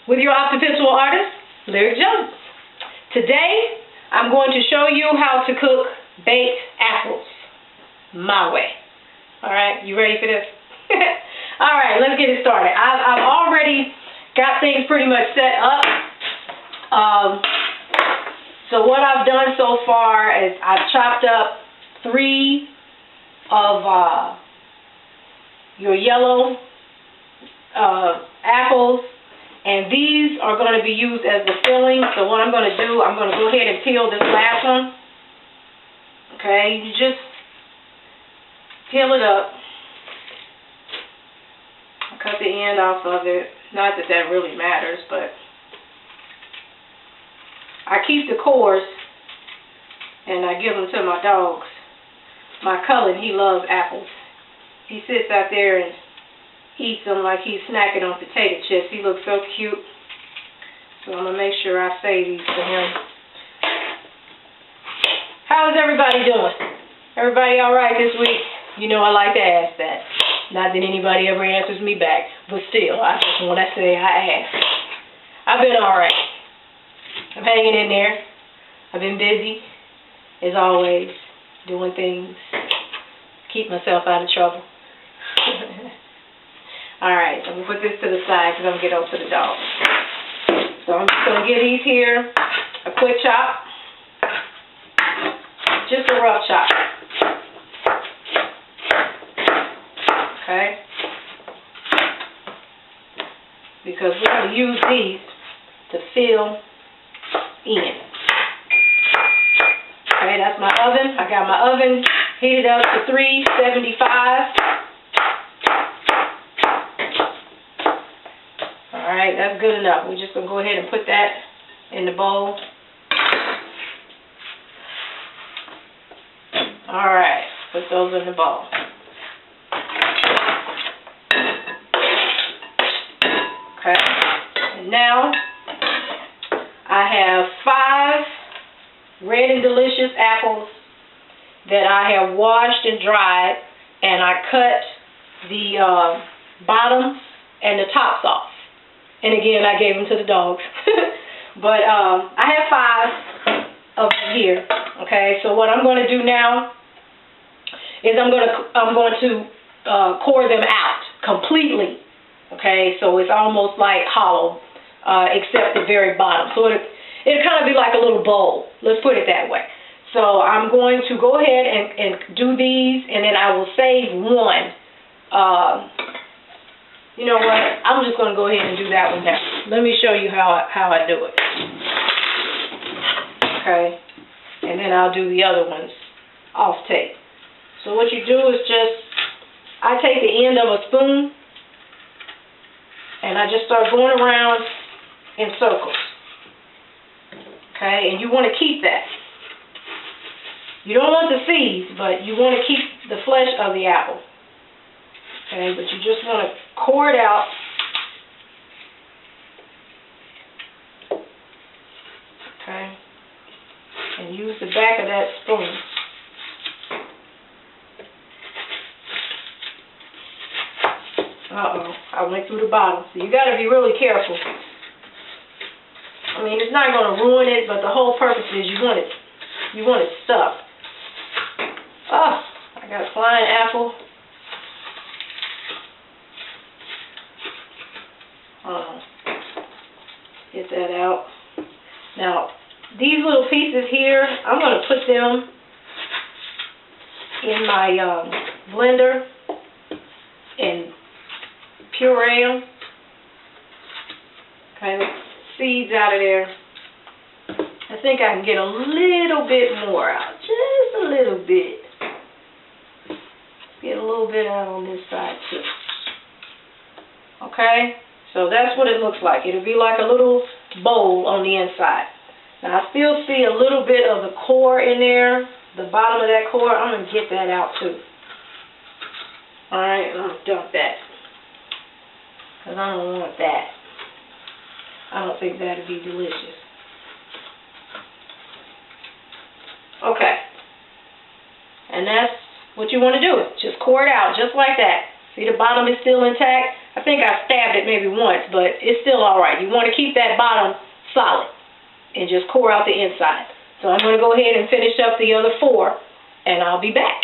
with your Optipictual Artist Lyric Jones. Today, I'm going to show you how to cook baked apples my way. Alright, you ready for this? Alright, let's get it started. I've already got things pretty much set up. So what I've done so far is I've chopped up 3 of your yellow apples, and these are going to be used as the filling. So what I'm going to do, I'm going to go ahead and peel this last one. Okay, you just peel it up. Cut the end off of it. Not that that really matters, but I keep the cores and I give them to my dogs. My Cullen, he loves apples. He sits out there and eats them like he's snacking on potato chips. He looks so cute. So I'm going to make sure I save these for him. How's everybody doing? Everybody all right this week? You know I like to ask that. Not that anybody ever answers me back, but still, I just want to say I asked. I've been all right. I'm hanging in there. I've been busy, as always, doing things, keep myself out of trouble. All right, so I'm going to put this to the side because I'm going to get over to the dog. So I'm just going to give these here a quick chop, just a rough chop. Okay, because we're going to use these to fill in. Okay, that's my oven. I got my oven heated up to 375. Alright, that's good enough. We're just going to go ahead and put that in the bowl. Alright, put those in the bowl. Okay, and now I have 5 red and delicious apples that I have washed and dried, and I cut the bottoms and the tops off. And again, I gave them to the dogs. But I have 5 of them here. Okay, so what I'm going to do now is I'm going to core them out completely. Okay, so it's almost like hollow, except the very bottom. So it'll kind of be like a little bowl. Let's put it that way. So I'm going to go ahead and do these, and then I will save one. You know what? I'm just going to go ahead and do that one now. Let me show you how I do it. Okay, and then I'll do the other ones off tape. So what you do is I take the end of a spoon, and I just start going around in circles. Okay, and you want to keep that. You don't want the seeds, but you want to keep the flesh of the apple. Okay, but you just want to core it out. Okay, and use the back of that spoon. Uh-oh, I went through the bottom. So you got to be really careful. I mean, it's not going to ruin it, but the whole purpose is you want it stuck. Oh, I got a flying apple. Get that out. Now, these little pieces here, I'm going to put them in my blender and puree them. Okay, seeds out of there. I think I can get a little bit more out. Just a little bit. Get a little bit out on this side too. Okay, so that's what it looks like. It'll be like a little bowl on the inside. Now I still see a little bit of the core in there, the bottom of that core. I'm going to get that out too. Alright, I'm going to dump that. Because I don't want that. I don't think that would be delicious. Okay. And that's what you want to do. Just core it out, just like that. See, the bottom is still intact. I think I stabbed it maybe once, but it's still all right. You want to keep that bottom solid and just core out the inside. So I'm going to go ahead and finish up the other 4, and I'll be back.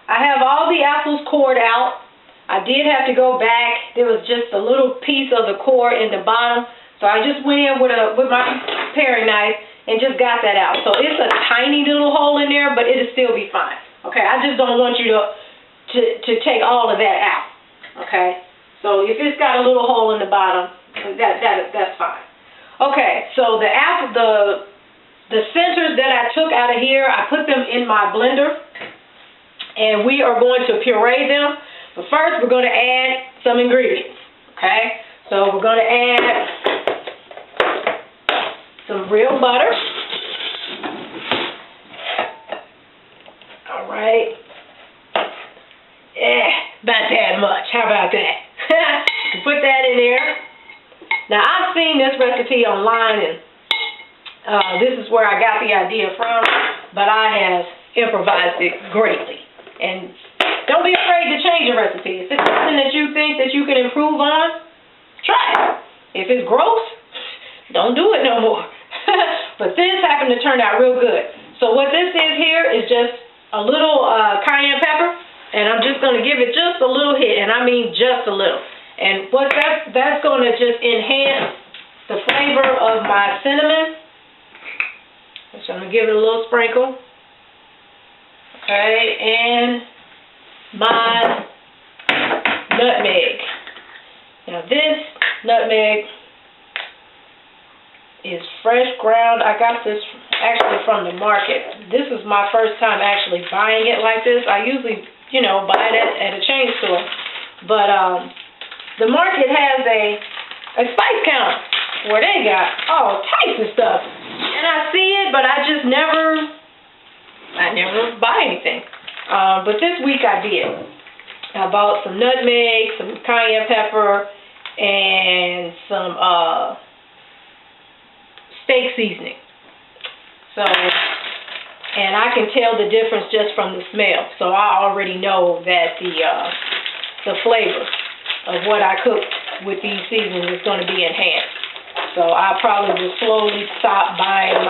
I have all the apples cored out. I did have to go back. There was just a little piece of the core in the bottom, so I just went in with my paring knife and just got that out. So it's a tiny little hole in there, but it'll still be fine. Okay, I just don't want you to take all of that out. Okay, so if it's got a little hole in the bottom, that's fine. Okay, so the centers that I took out of here, I put them in my blender, and we are going to puree them. But first, we're going to add some ingredients. Okay, so we're going to add some real butter. All right. About that much. How about that? Put that in there. Now, I've seen this recipe online, and this is where I got the idea from, but I have improvised it greatly. And don't be afraid to change your recipe. If it's something that you think that you can improve on, try it. If it's gross, don't do it no more. But this happened to turn out real good. So what this is here is just a little cayenne pepper, and I'm just going to give it just a little hit, and I mean just a little. And what that's going to just enhance the flavor of my cinnamon. So I'm going to give it a little sprinkle. Okay, and my nutmeg. Now this nutmeg is fresh ground. I got this actually from the market. This is my first time actually buying it like this. I usually, buy it at a chain store. But the market has a spice counter where they got all types of stuff. And I see it, but I just never buy anything. But this week I did. I bought some nutmeg, some cayenne pepper, and some steak seasoning. So, and I can tell the difference just from the smell. So I already know that the flavor of what I cook with these seasonings is going to be enhanced. So I probably will slowly stop buying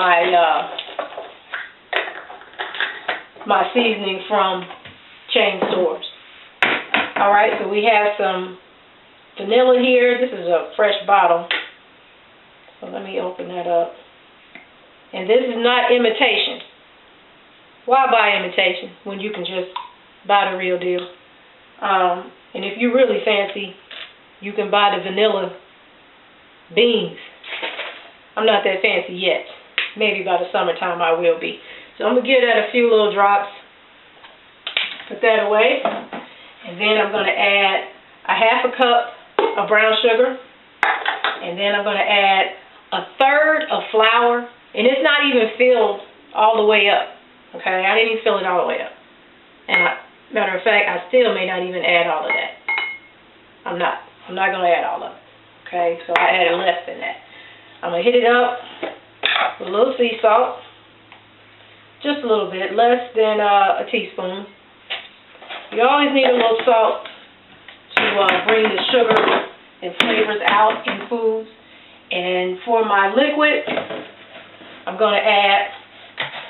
my seasoning from chain stores. All right, so we have some vanilla here. This is a fresh bottle. So let me open that up. And this is not imitation. Why buy imitation when you can just buy the real deal? And if you really fancy, you can buy the vanilla beans. I'm not that fancy yet. Maybe by the summertime I will be. So I'm going to give that a few little drops. Put that away. And then I'm going to add a half a cup of brown sugar. And then I'm going to add a third of flour. And it's not even filled all the way up. Okay? I didn't even fill it all the way up. And matter of fact, I still may not even add all of that. I'm not going to add all of it. Okay? So I added less than that. I'm going to hit it up with a little sea salt. Just a little bit, less than a teaspoon. You always need a little salt to bring the sugar and flavors out in foods. And for my liquid, I'm going to add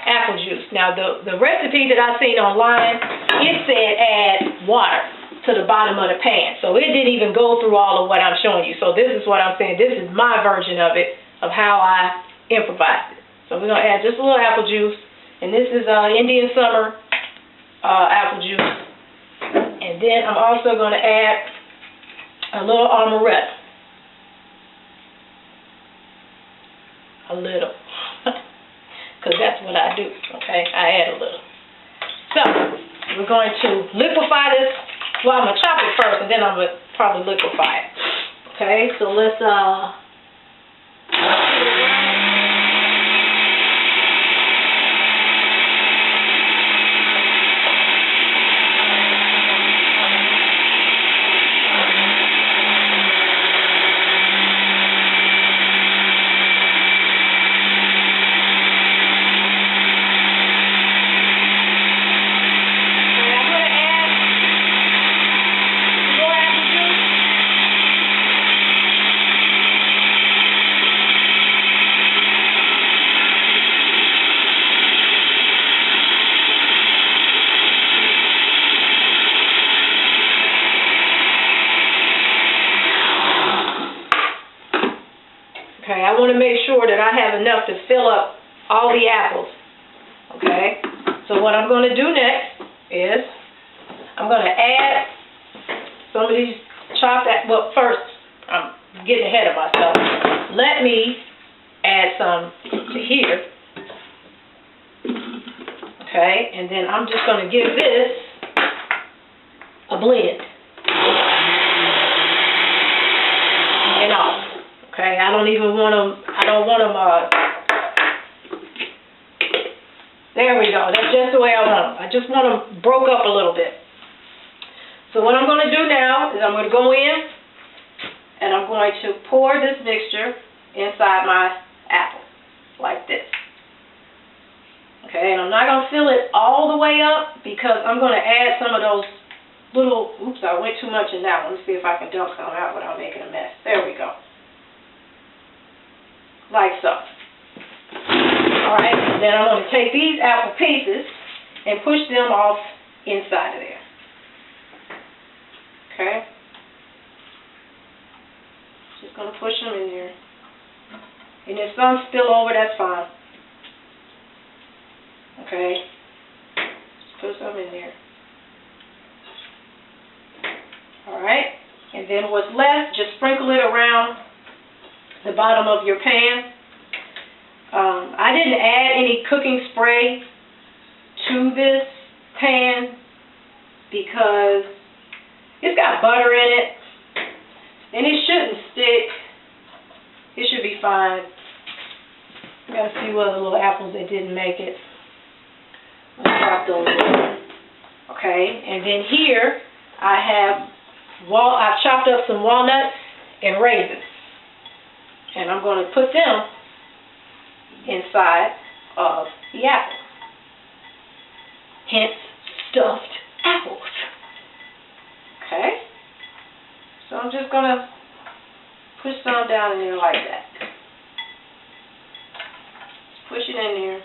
apple juice. Now, the recipe that I seen online, it said add water to the bottom of the pan. So it didn't even go through all of what I'm showing you. So this is what I'm saying. This is my version of it, of how I improvised it. So we're going to add just a little apple juice. And this is Indian Summer apple juice. And then I'm also going to add a little amaretto. A little. Because that's what I do, okay? I add a little. So, we're going to liquefy this. Well, I'm going to chop it first, and then I'm going to probably liquefy it. Okay, so let's I want to make sure that I have enough to fill up all the apples. Okay, so what I'm going to do next is I'm going to add some of these chopped apples. Well, first, I'm getting ahead of myself. Let me add some to here. Okay, and then I'm just going to give this a blend. And off. Okay, I don't even want them, there we go. That's just the way I want them. I just want them broke up a little bit. So what I'm going to do now is I'm going to go in and I'm going to pour this mixture inside my apple like this. Okay, and I'm not going to fill it all the way up because I'm going to add some of those little, oops, I went too much in that one. Let's see if I can dump some out without making a mess. There we go. Like so. Alright, then I'm going to take these apple pieces and push them off inside of there. Okay? Just going to push them in there. And if some spill over, that's fine. Okay? Just put some in there. Alright? And then what's left, just sprinkle it around the bottom of your pan. I didn't add any cooking spray to this pan because it's got butter in it and it shouldn't stick. It should be fine. Got a few other little apples that didn't make it. Let's drop those in. Okay, and then here I've chopped up some walnuts and raisins. And I'm going to put them inside of the apple. Hence, stuffed apples. Okay? So I'm just going to push some down in there like that. Just push it in there.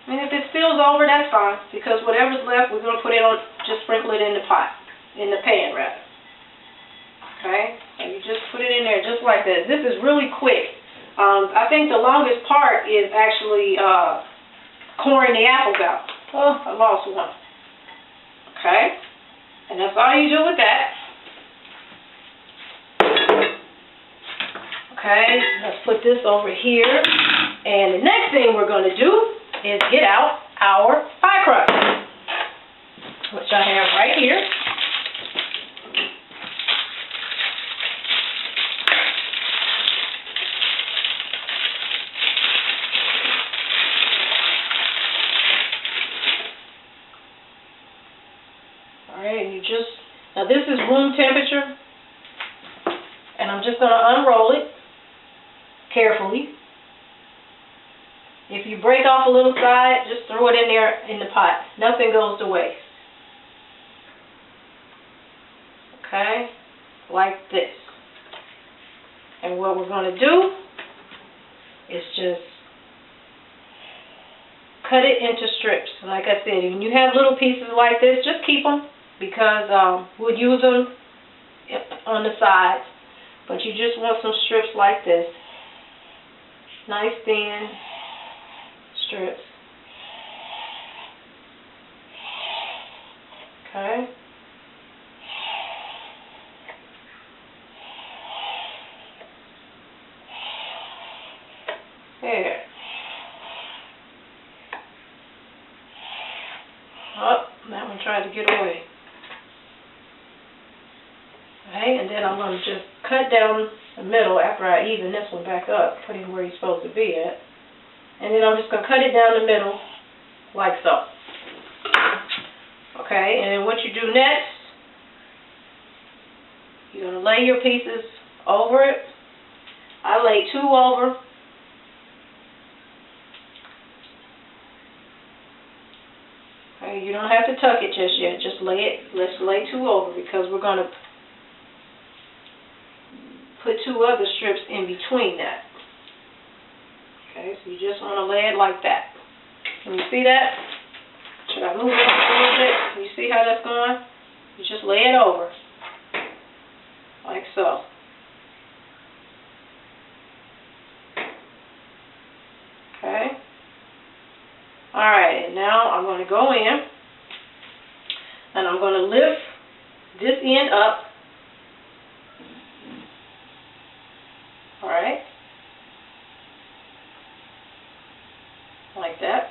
And if it spills over, that's fine. Because whatever's left, we're going to put it on, just sprinkle it in the pot. In the pan, rather. Okay? And you just put it in there just like that. This is really quick. I think the longest part is actually coring the apples out. Oh, I lost one. Okay? And that's all you do with that. Okay, let's put this over here. And the next thing we're going to do is get out our pie crust, which I have right here. Now this is room temperature, and I'm just going to unroll it carefully. If you break off a little side, just throw it in there in the pot. Nothing goes to waste. Okay, like this. And what we're going to do is just cut it into strips. Like I said, when you have little pieces like this, just keep them. Because we'll use them on the sides. But you just want some strips like this. Nice thin strips. Okay. There. Oh, that one tried to get away. Okay, and then I'm going to just cut down the middle after I even this one back up, put him where he's supposed to be at. And then I'm just going to cut it down the middle like so. Okay, and then what you do next, you're going to lay your pieces over it. I lay 2 over. Okay, you don't have to tuck it just yet. Just lay it. Let's lay 2 over because we're going to put 2 other strips in between that. Okay, so you just want to lay it like that. Can you see that? Should I move it up a little bit? Can you see how that's going? You just lay it over. Like so. Alright, and now I'm going to go in and I'm going to lift this end up. Alright. Like that.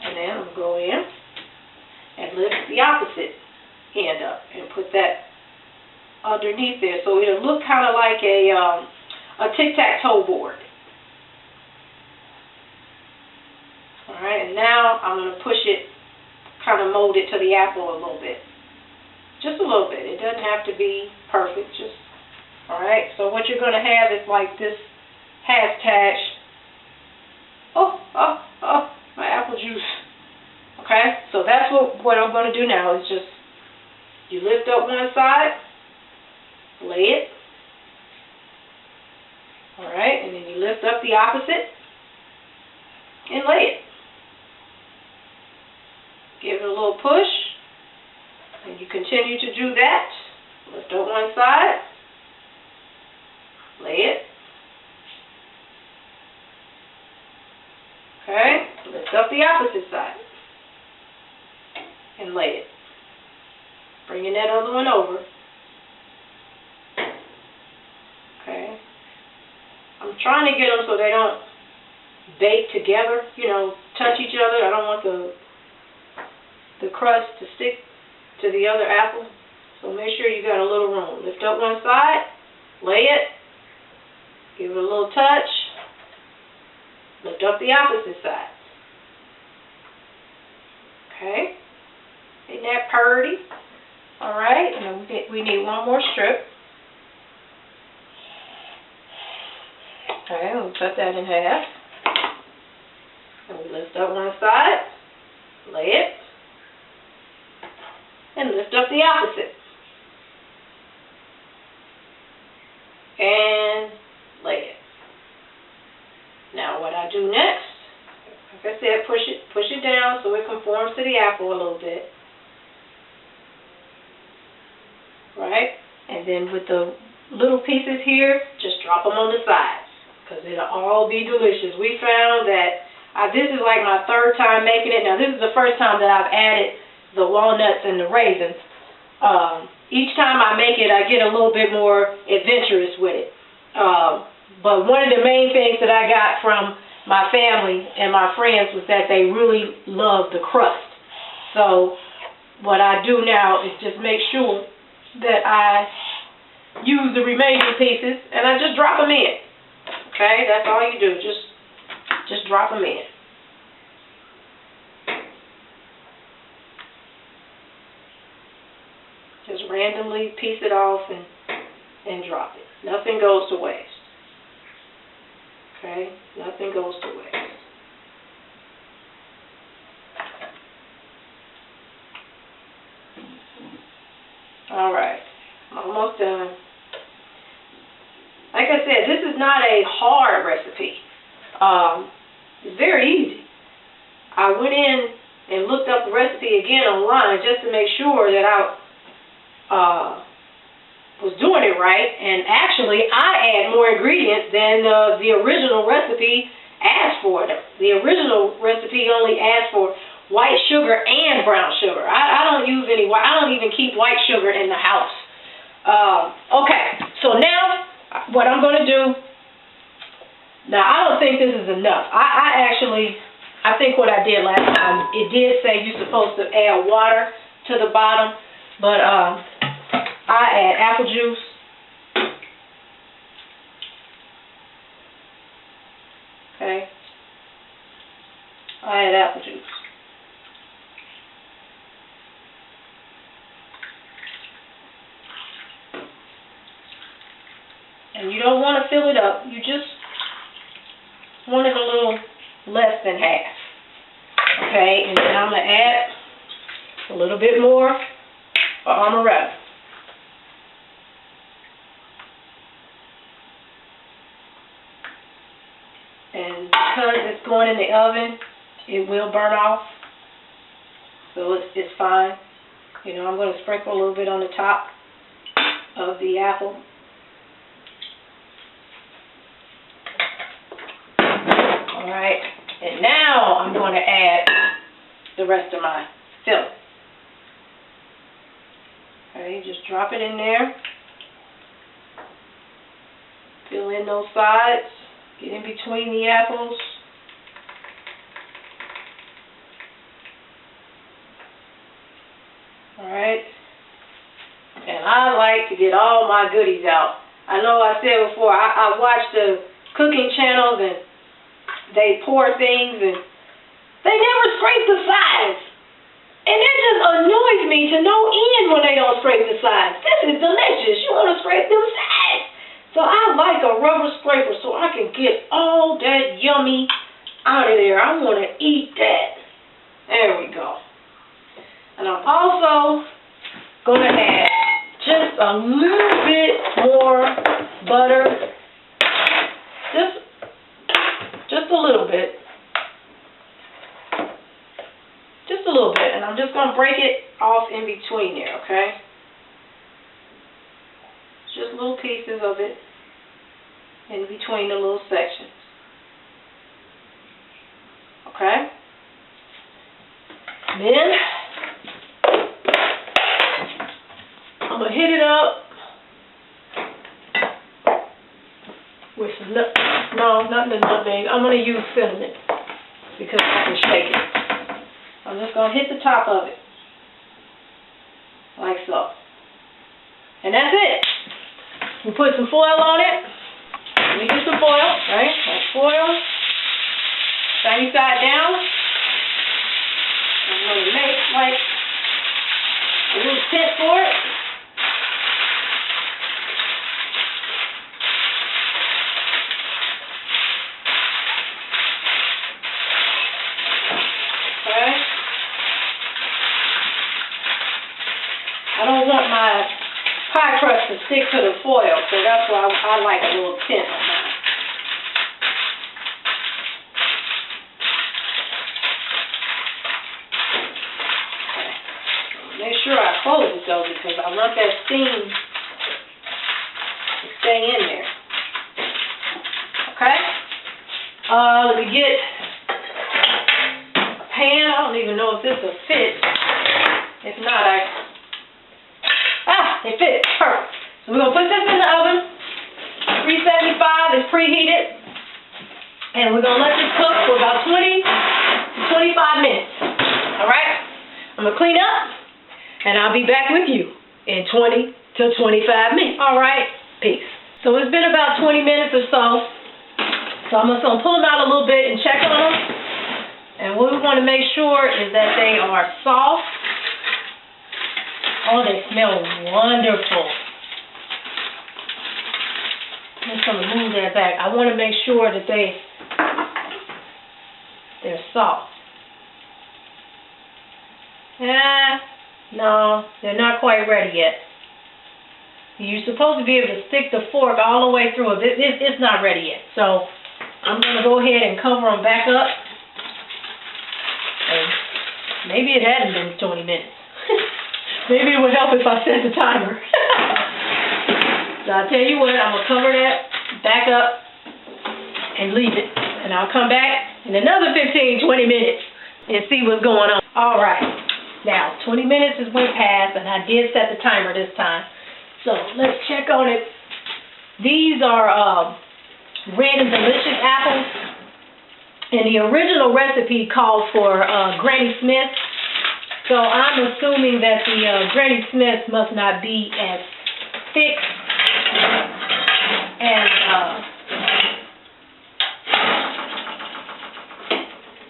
And then I'm going to go in and lift the opposite end up and put that underneath there, so it'll look kind of like a tic-tac-toe board. Alright, and now I'm going to push it, kind of mold it to the apple a little bit. Just a little bit. It doesn't have to be perfect. Just, alright, so what you're going to have is like this hashtag. Oh, my apple juice. Okay, so that's what I'm going to do now is just, you lift up one side, lay it. Alright, and then you lift up the opposite and lay it. Give it a little push, and you continue to do that. Lift up one side, lay it. Okay, lift up the opposite side and lay it. Bringing that other one over. Okay. I'm trying to get them so they don't bake together, touch each other. I don't want the crust to stick to the other apple. So make sure you got a little room. Lift up one side, lay it, give it a little touch, lift up the opposite side. Okay. Isn't that pretty? Alright, and we need one more strip. Okay, we'll cut that in half. And we lift up one side, lay it, and lift up the opposite. And lay it. Now what I do next, like I said, push it down so it conforms to the apple a little bit. Right? And then with the little pieces here, just drop them on the sides, because it'll all be delicious. We found that this is like my third time making it. Now this is the first time that I've added the walnuts and the raisins. Each time I make it, I get a little bit more adventurous with it. But one of the main things that I got from my family and my friends was that they really love the crust. So what I do now is just make sure that I use the remaining pieces and I just drop them in. Okay, that's all you do. Just drop them in. Just randomly piece it off and drop it. Nothing goes to waste. Okay, nothing goes to waste. Alright, I'm almost done. Like I said, this is not a hard recipe. It's very easy. I went in and looked up the recipe again online just to make sure that I was doing it right. And actually, I add more ingredients than the original recipe asked for. The original recipe only asked for white sugar and brown sugar. I don't use any white. I don't even keep white sugar in the house. Okay, so now what I'm going to do, now I don't think this is enough. I think what I did last time, it did say you're supposed to add water to the bottom, but I add apple juice. Okay, I add apple juice. And you don't want to fill it up. You just want it a little less than half. Okay, and then I'm going to add a little bit more amaretto. And because it's going in the oven, it will burn off. So it's fine. I'm going to sprinkle a little bit on the top of the apple. Alright, And now I'm going to add the rest of my filling. Okay, just drop it in there. Fill in those sides. Get in between the apples. Alright. And I like to get all my goodies out. I know I said before, I watch the cooking channels and they pour things and they never scrape the sides. And it just annoys me to no end when they don't scrape the sides. This is delicious. You want to scrape them sides. So I like a rubber scraper so I can get all that yummy out of there. I want to eat that. There we go. And I'm also going to add just a little bit more butter. Just a little bit. Just a little bit. And I'm just going to break it off in between there, okay? Just little pieces of it in between the little sections. Okay? Then I'm going to hit it up with some not the nutmeg. I'm going to use cinnamon because I can shake it. I'm just going to hit the top of it like so. And that's it. We put some foil on it. Let me get some foil, right? Like foil. Sunny side down. I'm going to make like a little tip for it. Okay. I don't want my pie crust to stick to the foil, so that's why I like a little tint on mine. Make sure I close it though, because I want that steam to stay in there. Okay? Let me get a pan. I don't even know if this will fit. If not, it fits. Perfect. So we're going to put this in the oven. 375 is preheated. And we're going to let this cook for about 20 to 25 minutes. Alright? I'm going to clean up. And I'll be back with you in 20 to 25 minutes. Alright? Peace. So it's been about 20 minutes or so. So I'm just going to pull them out a little bit and check on them. And what we want to make sure is that they are soft. Oh, they smell wonderful. I'm just going to move that back. I want to make sure that they're soft. No, they're not quite ready yet. You're supposed to be able to stick the fork all the way through it. It's not ready yet. So I'm going to go ahead and cover them back up. And maybe it hadn't been 20 minutes. Maybe it would help if I set the timer. So I'll tell you what, I'm going to cover that back up and leave it. And I'll come back in another 15, 20 minutes and see what's going on. All right. Now, 20 minutes has went past, and I did set the timer this time. So let's check on it. These are red and delicious apples. And the original recipe called for Granny Smith. So I'm assuming that the Granny Smith must not be as thick as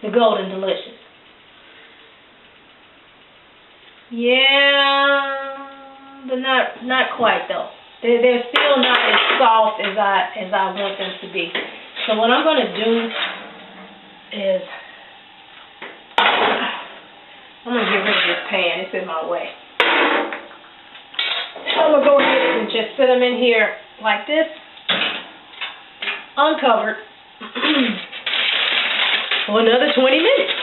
the Golden Delicious. Yeah, but not quite though. They're still not as soft as I want them to be. So what I'm going to do is I'm going to get rid of this pan. It's in my way. I'm going to go ahead and just set them in here like this, uncovered, for another 20 minutes.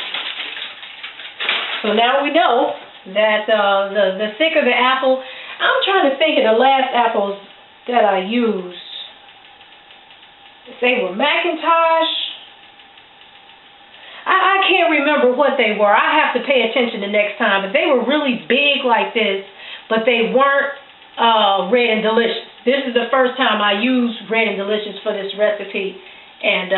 So now we know that the thicker the apple. I'm trying to think of the last apples that I used. They were Macintosh. remember what they were. I have to pay attention the next time. But they were really big like this, but they weren't Red and Delicious. This is the first time I used Red and Delicious for this recipe, and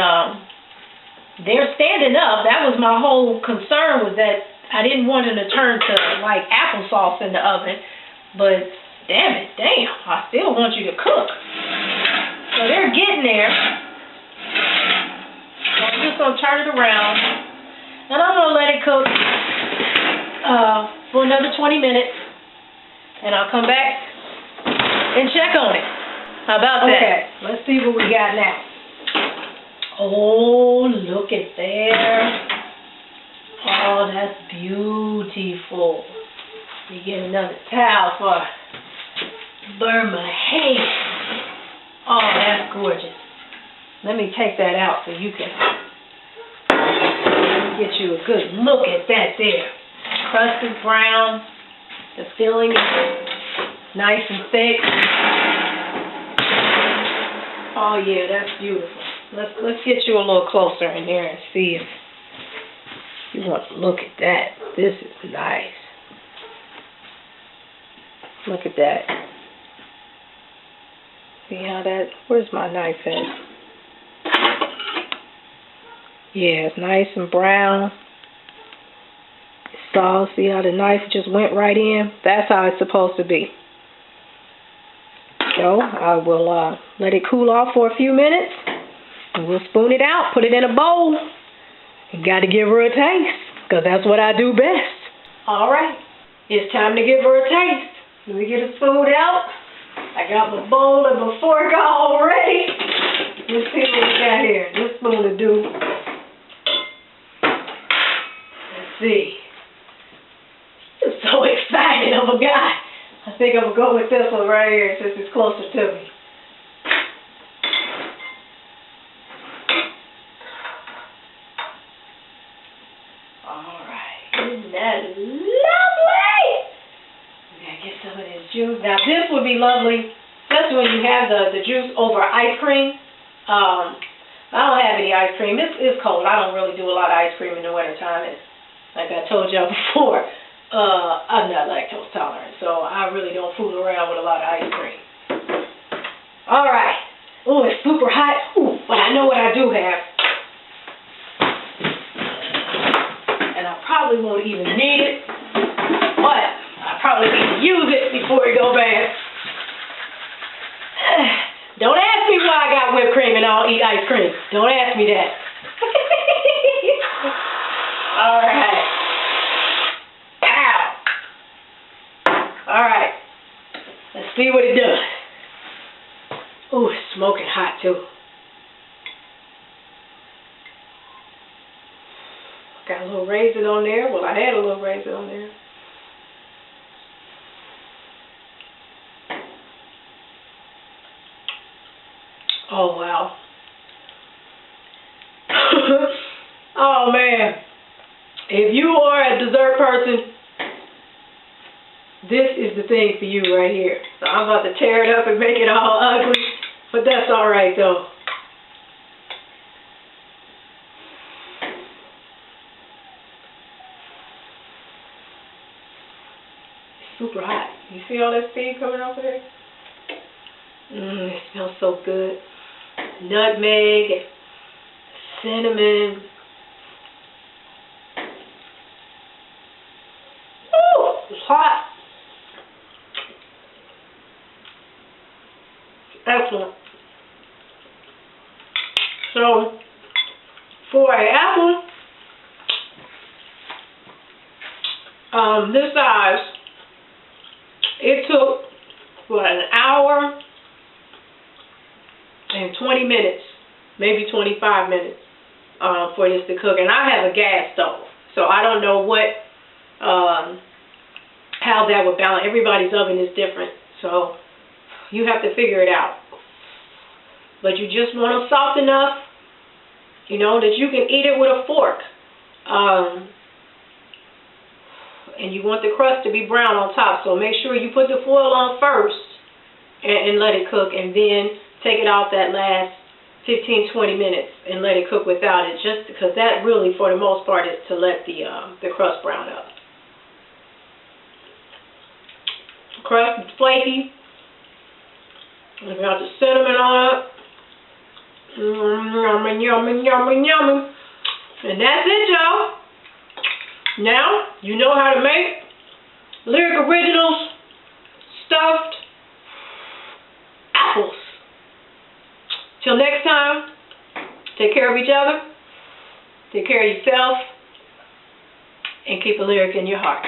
they're standing up. That was my whole concern, was that I didn't want them to turn to like applesauce in the oven. But damn, I still want you to cook. So they're getting there. So I'm just gonna turn it around, and I'm gonna let it cook for another 20 minutes, and I'll come back and check on it. How about that? Okay, let's see what we got now. Oh, look at there. Oh, that's beautiful. We get another towel for burn my hair. Oh, that's gorgeous. Let me take that out so you can get you a good look at that there. Crusted brown. The filling is nice and thick. Oh yeah, that's beautiful. Let's get you a little closer in there and see if you want to look at that. This is nice. Look at that. See how that, where's my knife at? Yeah, it's nice and brown. It's soft. See how the knife just went right in? That's how it's supposed to be. So I will let it cool off for a few minutes, and we'll spoon it out, put it in a bowl. You got to give her a taste, because that's what I do best. All right, it's time to give her a taste. Let me get a spoon out. I got my bowl and my fork all ready. Let's see what we got here. This spoon will do. Let's see. I'm so excited of a guy. I think I'm going to go with this one right here since it's closer to me. Alright, isn't that lovely? We got to get some of this juice. Now this would be lovely, especially when you have the juice over ice cream. I don't have any ice cream. It's cold. I don't really do a lot of ice cream in the wintertime. And like I told y'all before, I'm not lactose tolerant, so I really don't fool around with a lot of ice cream. Alright. Oh, it's super hot. Ooh, but I know what I do have. And I probably won't even need it, but I probably need to use it before it goes bad. Don't ask me why I got whipped cream and I don't eat ice cream. Don't ask me that. Alright. Alright, let's see what it does. Ooh, it's smoking hot too. Got a little raisin on there. Well, I had a little raisin on there. Oh, wow. Oh, man. If you are a dessert person, this is the thing for you right here. So I'm about to tear it up and make it all ugly, but that's all right though. It's super hot. You see all that steam coming off of there? It smells so good. Nutmeg, cinnamon. Ooh, it's hot. Excellent. So, for an apple this size, it took, what, an hour and 20 minutes, maybe 25 minutes for this to cook. And I have a gas stove, so I don't know what, how that would balance. Everybody's oven is different, so you have to figure it out. But you just want them soft enough, you know, that you can eat it with a fork. And you want the crust to be brown on top. So make sure you put the foil on first and let it cook. And then take it off that last 15-20 minutes and let it cook without it, just because that really, for the most part, is to let the crust brown up. Crust is flaky. We got the cinnamon on it. Yummy, yummy, yummy, yummy. And that's it, y'all. Now, you know how to make Lyric Originals stuffed apples. Till next time, take care of each other, take care of yourself, and keep a lyric in your heart.